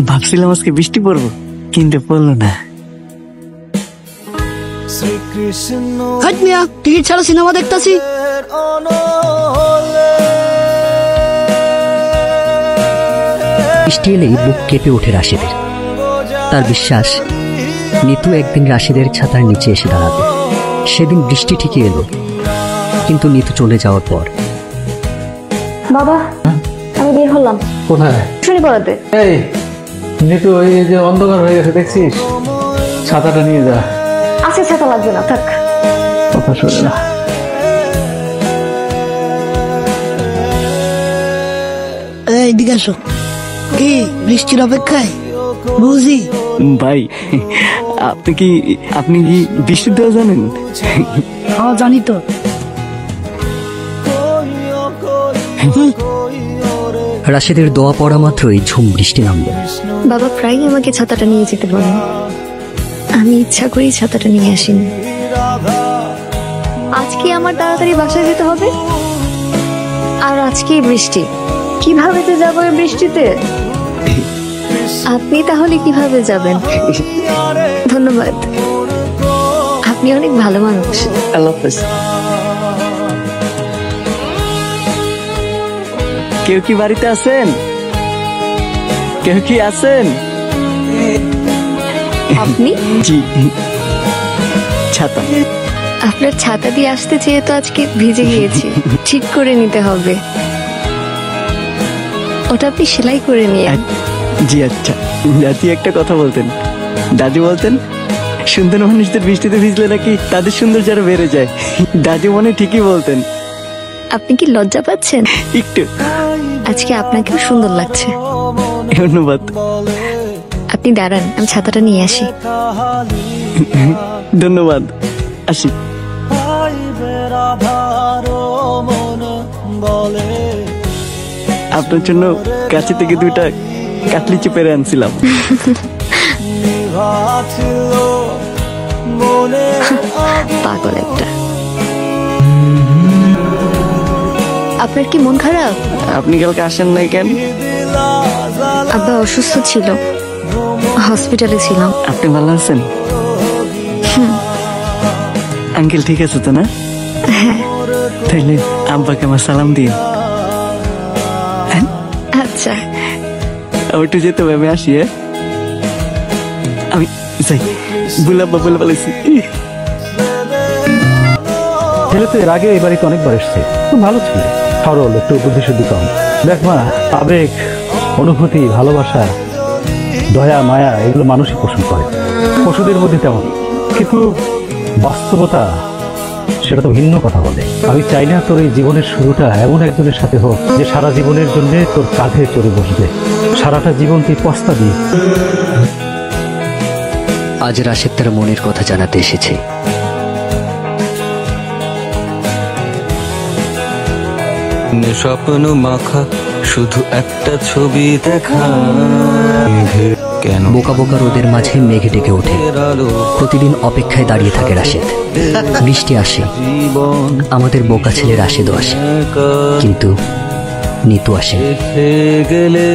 ভাবছিলাম আজকে বৃষ্টি পড়বো, কিন্তু পড়লো না। টিকিট ছাড়া সিনেমা দেখতেছি। বৃষ্টি এলেই বুক কেঁপে ওঠে রাশেদের। তার বিশ্বাস নিতু একদিন রাশেদের ছাতার নিচে এসে দাঁড়াবে। সেদিন বৃষ্টি ঠিকই এলো, কিন্তু নিতু চলে যাওয়ার পর। বাবা, আমি বের হলাম। কোথায়? শুনি পড়াতে। এই নিতু, ওই যে অন্ধকার হয়ে গেছে দেখছিস, ছাতাটা নিয়ে যা। আচ্ছা, ছাতা লাগবে না, থাক। কথা শোনে না। এদিকে আসো। কি বৃষ্টির অপেক্ষায় বুঝি? ভাই, আপনি কি বৃষ্টি দেওয়া জানেন? হ্যাঁ, জানি তো। রাশেদের দোয়া পড়া মাত্রই ঝুম বৃষ্টি নামল। বাবা প্রায় আমাকে ছাতাটা নিয়ে যেতে বলেন, আমি ইচ্ছা করেই ছাতাটা নিয়ে আসিনি। আজকে আমার তাড়াতাড়ি বাসায় যেতে হবে, আর আজকেই বৃষ্টি। কিভাবে যে যাবো এই বৃষ্টিতে? আপনি তাহলে কিভাবে যাবেন? ধন্যবাদ, আপনি অনেক ভালো মানুষ। আল্লাহ হাফেজ। কেউ কি বাড়িতে আছেন? কেউ কি আছেন? আপনি? জি, ছাতা। আপনার ছাতা দিয়ে আসতে চেয়ে তো আজকে ভিজে গিয়েছি, ঠিক করে নিতে হবে। ওটা আপনি সেলাই করে নিয়ে। জি আচ্ছা। দাদি একটা কথা বলতেন, দাদি বলতেন সুন্দর মানুষদের বৃষ্টিতে ভিজলে নাকি তাদের সৌন্দর্য আরো বেড়ে যায়। দাদি মনে ঠিকই বলতেন। আপনি কি লজ্জা পাচ্ছেন? একটু। আজকে আপনাকেও সুন্দর লাগছে। ধন্যবাদ। আপনি দাঁড়ান, আমি ছাতাটা নিয়ে আসি। ধন্যবাদ, আসি। আপনার জন্য কাছে থেকে 2টা কাটলি চেপে আনছিলাম। পাগল একটা। আপনার কি মন খারাপ? আপনি কালকে আসেন নাই কেন? আব্বা অসুস্থ ছিল, হসপিটালে ছিলাম। আপনি ভালো আছেন? আঙ্কেল ঠিক আছে তো না? হ্যাঁ। তাইলে আব্বাকে আমার সালাম দিন। আচ্ছা, আমি একটু যেতে হবে, আমি আসি। আমি যাই। বুলাব্বা বলে বলেছি। ছেলে তো এর আগে এই বাড়িতে অনেকবার এসছে, খুব ভালো ছিল, সরল, একটু বুদ্ধিশুদ্ধি কম। দেখ মা, আবেগ, অনুভূতি, ভালোবাসা, দয়া, মায়া, এগুলো মানুষই পোষণ করে, পশুদের মধ্যে তেমন। কিন্তু বাস্তবতা সেটা তো ভিন্ন কথা বলে। আমি চাই না তোর এই জীবনের শুরুটা এমন একজনের সাথে হোক যে সারা জীবনের জন্য তোর কাঁধে চড়ে বসবে, সারাটা জীবন তুই পস্তাবি। আজ রাশেদ তার মনের কথা জানাতে এসেছে। স্বপ্ন মাখা শুধু একটা ছবি দেখা, কেন বোকা বোকা রোদের মাঝে মেঘে ডেকে ওঠে। প্রতিদিন অপেক্ষায় দাঁড়িয়ে থাকে রাশেদ। বৃষ্টি আসে, আমাদের বোকা ছেলে রাশেদও আসে, কিন্তু নিতু আসে। গেলে